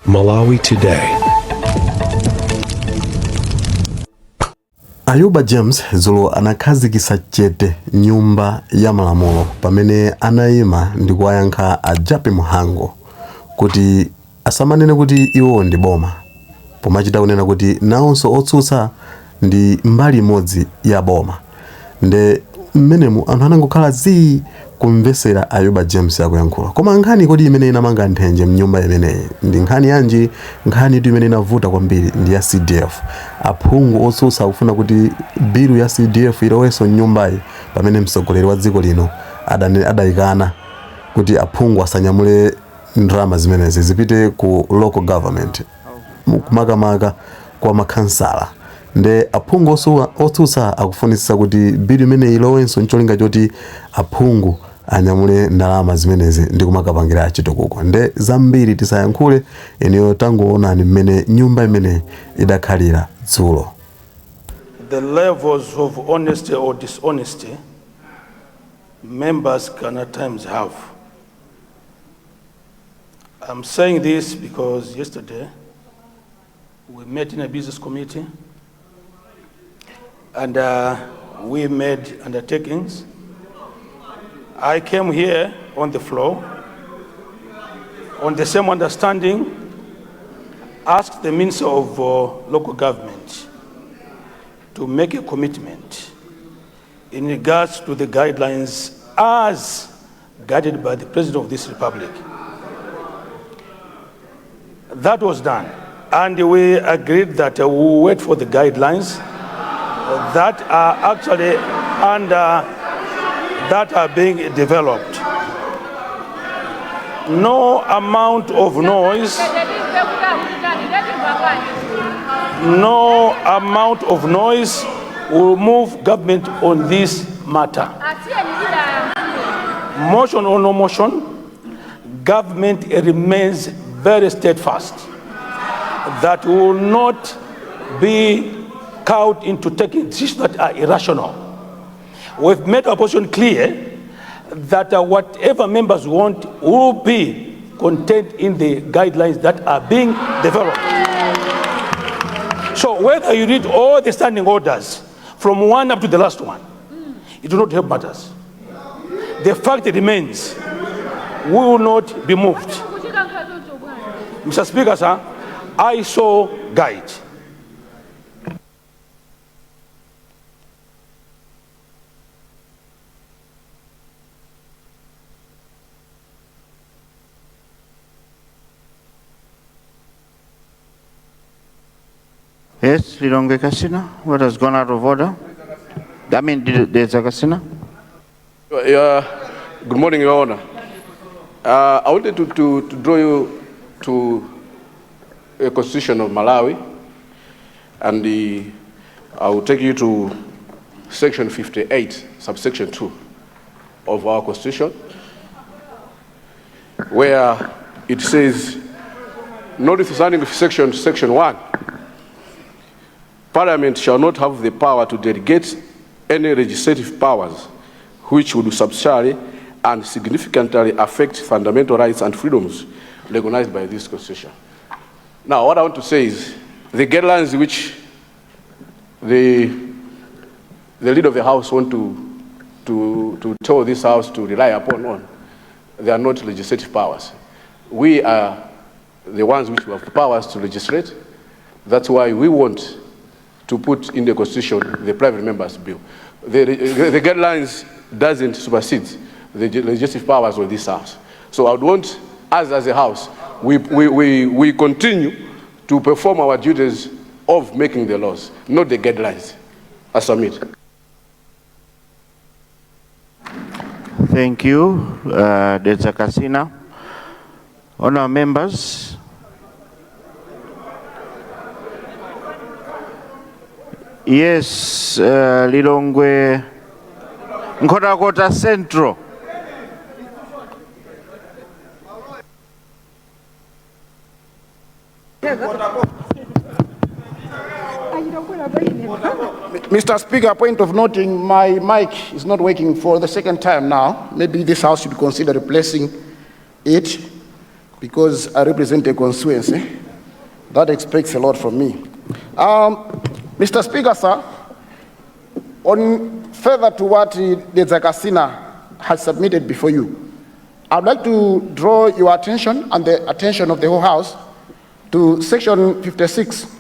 Malawi Today. Ayuba James zulo anakhazikisa Chete Nyumba Yamalamulo pamene anayima ndi kuwayankha ajapi muhango kuti asamanene kuti iwo ndi boma, pomachita kunena kuti nawonso otsutsa ndi mbali imodzi ya boma. Nde mmenemu anthu anangokhala zii kumvesera Ayuba James akuyankhula. Koma nkhani kodi imene inamanga nthenje mnyumba imeneyi ndi nkhani yanji? Nkhani imene inavuta kwambiri ndi ya CDF. Aphungu otsutsa akufuna kuti bilu ya CDF ilowenso mnyumbayi pamene mtsogoleri wa dziko lino adayikana kuti aphungu asanyamule ndalama zimenezi zipite ku local government, kumakamaka kwa makhansala. Nde aphungu otsutsa akufunitsitsa kuti bilu imene ilowenso ncholinga choti aphungu anyamule ndalama zimenezi ndi kumakapangira chitukuko. Nde zambiri tisayankhule, eniyo tangoonani mmene nyumba imene idakhalira dzulo. The levels of honesty or dishonesty members can at times have. I'm saying this because yesterday we met in a business committee and we made undertakings. I came here on the floor on the same understanding, asked the Minister of Local Government to make a commitment in regards to the guidelines as guided by the President of this Republic. That was done, and we agreed that we will wait for the guidelines that are actually that are being developed. No amount of noise, will move government on this matter. Motion or no motion, government remains very steadfast that will not be cowed into taking decisions that are irrational. We've made our position clear that whatever members want will be contained in the guidelines that are being developed. So whether you read all the standing orders from one up to the last one, it will not help matters. The fact remains, we will not be moved. Mr. Speaker, sir, I saw guide. Yes, Lilonge Kasina, what has gone out of order? I mean, there's a Kasina. Good morning, Your Honor. I wanted to draw you to a constitution of Malawi, and I will take you to section 58, subsection 2 of our constitution, where it says, notwithstanding section 1, Parliament shall not have the power to delegate any legislative powers which would substantially and significantly affect fundamental rights and freedoms recognized by this Constitution. Now, what I want to say is the guidelines which the leader of the House want to tell this House to rely upon, they are not legislative powers. We are the ones which have powers to legislate. That's why we want to put in the Constitution the private members' bill. The guidelines doesn't supersede the legislative powers of this House. So I would want us as a House, we continue to perform our duties of making the laws, not the guidelines. I submit. Thank you, Dr. Kasina. Honourable members, yes, Lilongwe Nkhotakota Central. Mr. Speaker, point of noting, my mic is not working for the second time now. Maybe this House should consider replacing it, because I represent a constituency that expects a lot from me. Mr. Speaker, sir, on further to what the Zakasina has submitted before you, I'd like to draw your attention and the attention of the whole House to Section 56,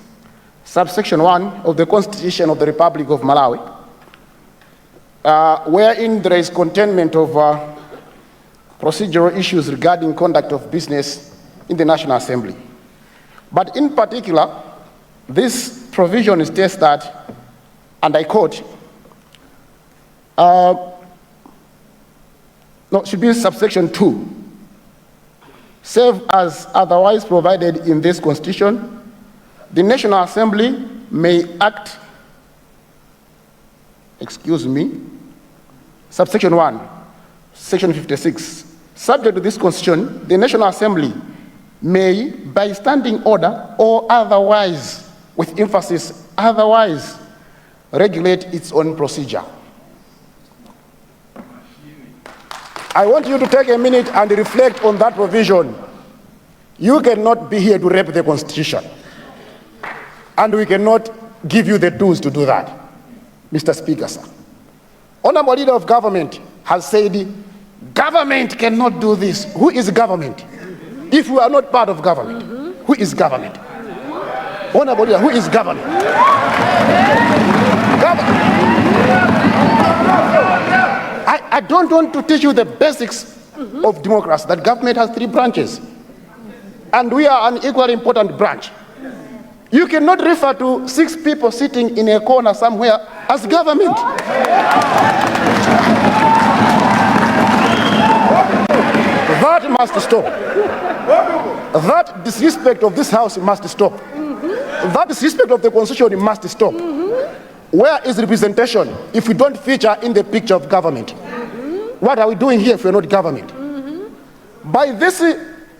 subsection 1 of the Constitution of the Republic of Malawi, wherein there is containment of procedural issues regarding conduct of business in the National Assembly. But in particular, this provision states that, and I quote, should be subsection 2, save as otherwise provided in this Constitution, the National Assembly may act, subsection 1, section 56, subject to this Constitution, the National Assembly may, by standing order or otherwise, with emphasis, otherwise, regulate its own procedure. I want you to take a minute and reflect on that provision. You cannot be here to rape the Constitution. And we cannot give you the tools to do that, Mr. Speaker, sir. Honorable Leader of Government has said, government cannot do this. Who is government? If we are not part of government, who is government? Honorable Leader, who is government? I don't want to teach you the basics of democracy, that government has 3 branches. And we are an equally important branch. You cannot refer to 6 people sitting in a corner somewhere as government. That must stop. That disrespect of this House must stop. That disrespect of the Constitution must stop. Where is representation if we don't feature in the picture of government? What are we doing here if we're not government? By this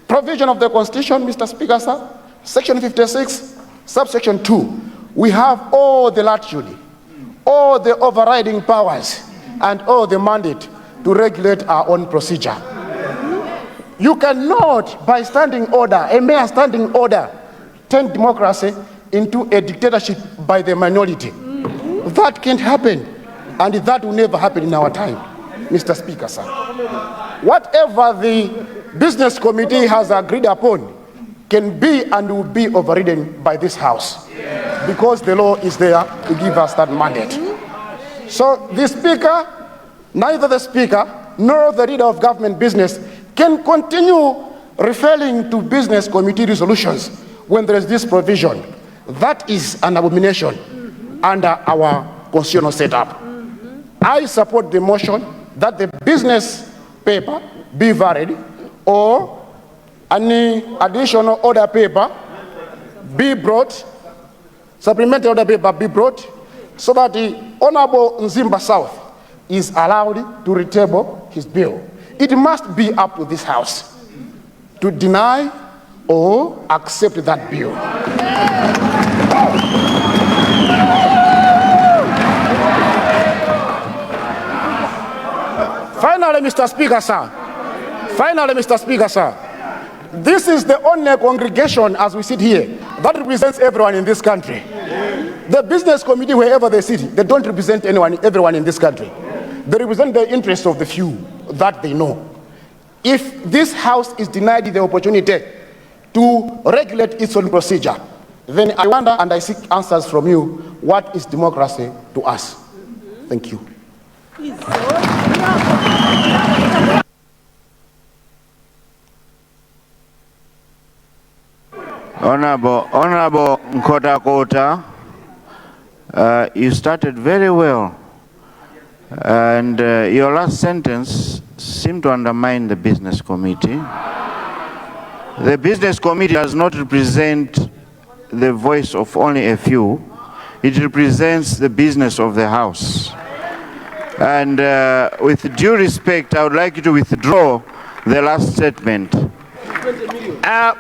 provision of the Constitution, Mr. Speaker, sir, Section 56, subsection 2, we have all the latitude, all the overriding powers, and all the mandate to regulate our own procedure. You cannot, by standing order, a mere standing order, turn democracy into a dictatorship by the minority. That can't happen, and that will never happen in our time, Mr. Speaker, sir. Whatever the Business Committee has agreed upon can be and will be overridden by this House, because the law is there to give us that mandate. So the Speaker, neither the Speaker nor the Leader of Government Business can continue referring to Business Committee resolutions when there is this provision. That is an abomination under our constitutional setup. I support the motion that the business paper be varied, or any additional order paper be brought, supplementary order paper be brought, so that the Honorable Nyumba South is allowed to retable his bill. It must be up to this House to deny or accept that bill. Finally, Mr. Speaker, sir, this is the only congregation, as we sit here, that represents everyone in this country. The Business Committee, wherever they sit, they don't represent everyone in this country. They represent the interests of the few that they know. If this House is denied the opportunity to regulate its own procedure, then I wonder and I seek answers from you, what is democracy to us? Thank you. Honorable Nkota, you started very well, and your last sentence seemed to undermine the Business Committee. The Business Committee does not represent the voice of only a few. It represents the business of the House. And with due respect, I would like you to withdraw the last statement.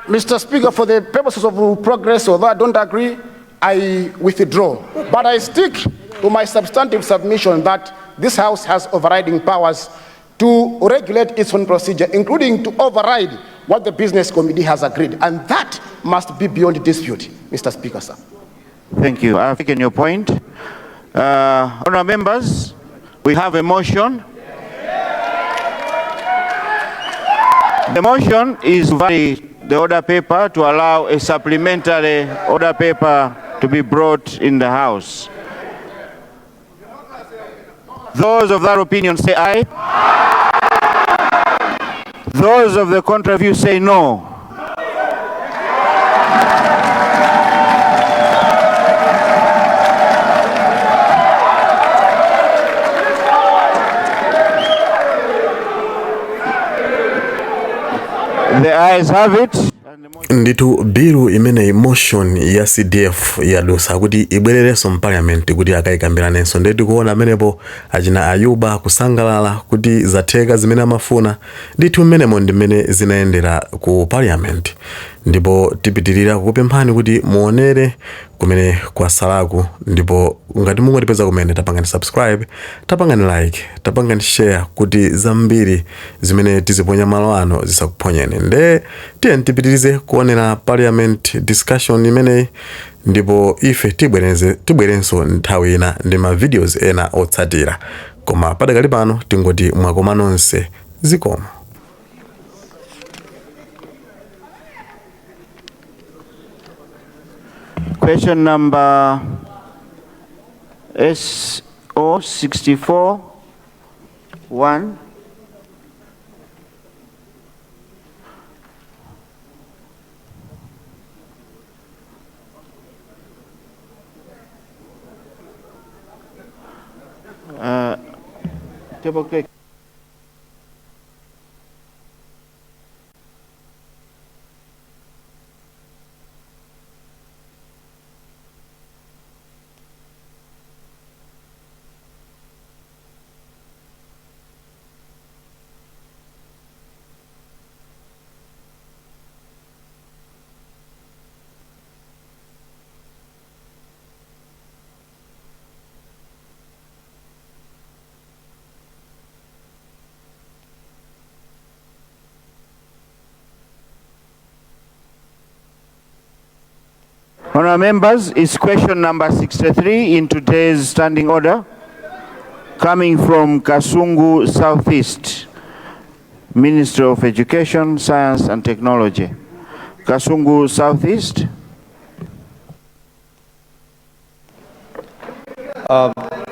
Mr. Speaker, for the purposes of progress, although I don't agree, I withdraw. But I stick to my substantive submission that this House has overriding powers to regulate its own procedure, including to override what the business committee has agreed. And that must be beyond dispute, Mr. Speaker, sir. Thank you. I've taken your point. Honourable members, we have a motion. The motion is to vary the order paper to allow a supplementary order paper to be brought in the House. Those of that opinion say aye. Those of the contrary view say no. The ayes have it. Nditu biru imene motion ya CDF yadusa kuti ibwererenso mpaliamenti kuti akayikambiranenso ndeti kuona amenepo achina Ayuba kusangalala kuti zatheka zimene amafuna ndithu mmenemo ndi mmene zinaendera ku parliament. Ndipo tipitirira kukupemphani kuti muonere kumene kwasalaku, ndipo ngati mungotipeza kumene tapangani subscribe, tapangani like, tapangani share kuti zambiri zimene tiziponya malo ano zisakuphonyeni. Nde tiye tipitirize kuonera parliament discussion imene, ndipo ife tibwerenso nthawi ina ndi ma videos ena otsatira. Koma padakali pano tingoti mwakoma nonse zikomo. Question number SO64 1. Table clerk. Honourable members, is question number 63 in today's standing order, coming from Kasungu Southeast, Ministry of Education, Science and Technology. Kasungu Southeast.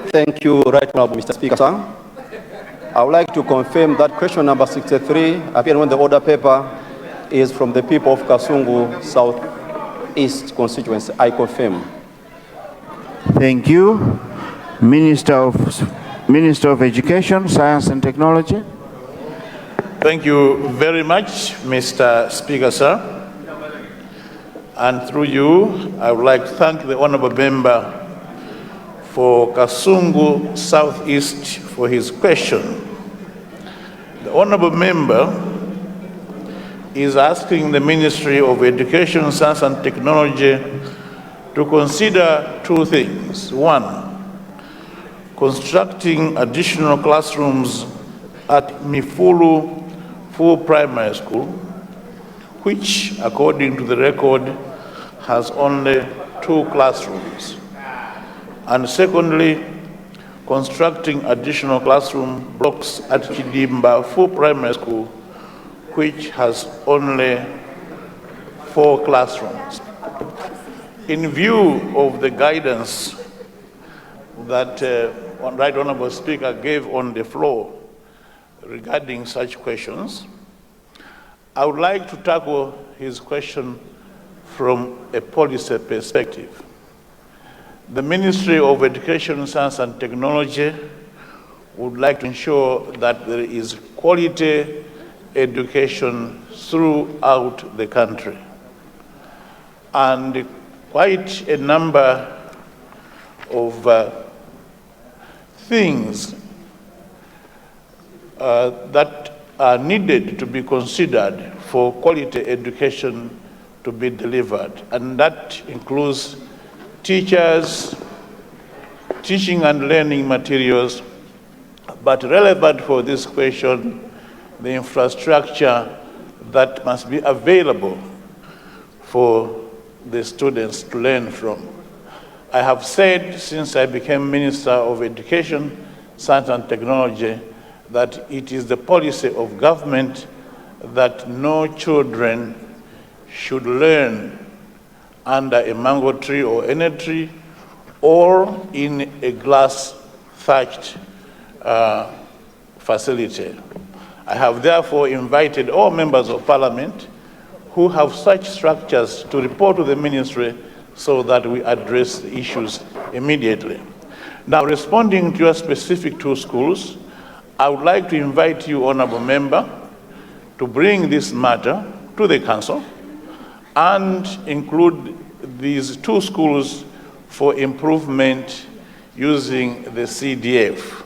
Thank you, Right Honourable Mr. Speaker, sir. I would like to confirm that question number 63, appearing on the order paper, is from the people of Kasungu Southeast constituency. I confirm. Thank you. Minister of Education, Science and Technology. Thank you very much, Mr. Speaker, sir. And through you, I would like to thank the honourable member for Kasungu Southeast for his question. The honourable member is asking the Ministry of Education, Science and Technology to consider two things. One, constructing additional classrooms at Mifulu Full Primary School, which, according to the record, has only 2 classrooms. And secondly, constructing additional classroom blocks at Nyumba Full Primary School, which has only 4 classrooms. In view of the guidance that Right Honourable Speaker gave on the floor regarding such questions, I would like to tackle his question from a policy perspective. The Ministry of Education, Science and Technology would like to ensure that there is quality education throughout the country. And quite a number of things that are needed to be considered for quality education to be delivered. And that includes teachers, teaching and learning materials, But relevant for this question, the infrastructure that must be available for the students to learn from. I have said since I became Minister of Education, Science and Technology that it is the policy of government that no children should learn under a mango tree or any tree or in a glass-thatched facility. I have therefore invited all members of parliament who have such structures to report to the ministry so that we address the issues immediately. Now, responding to your specific two schools, I would like to invite you, Honourable Member, to bring this matter to the Council and include these two schools for improvement using the CDF.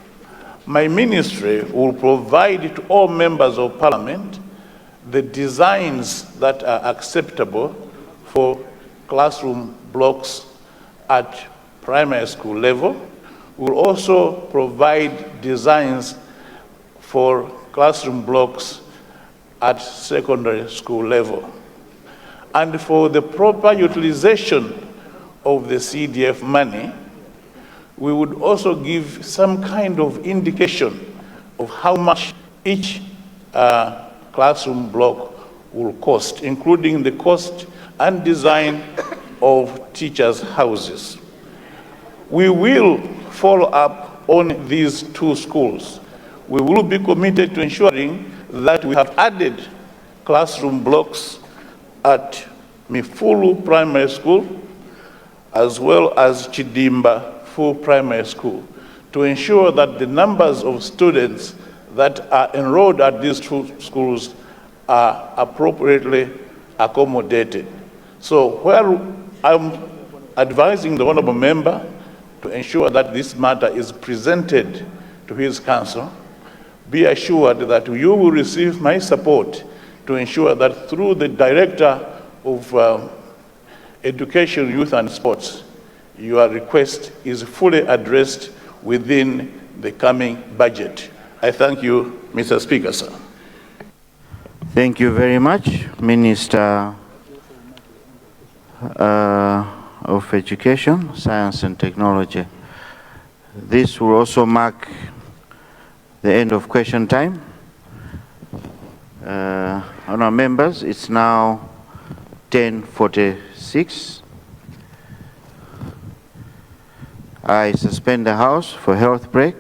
My ministry will provide to all members of parliament the designs that are acceptable for classroom blocks at primary school level. We'll also provide designs for classroom blocks at secondary school level. And for the proper utilization of the CDF money, we would also give some kind of indication of how much each classroom block will cost, including the cost and design of teachers' houses. We will follow up on these two schools. We will be committed to ensuring that we have added classroom blocks at Mifulu Primary School as well as Chidimba Full Primary School to ensure that the numbers of students that are enrolled at these two schools are appropriately accommodated. So where I'm advising the Honourable Member to ensure that this matter is presented to his council, be assured that you will receive my support to ensure that through the Director of Education, Youth and Sports, your request is fully addressed within the coming budget. I thank you, Mr. Speaker, sir. Thank you very much, Minister of Education, Science and Technology. This will also mark the end of question time. Honourable members, it's now 10:46. I suspend the House for health break.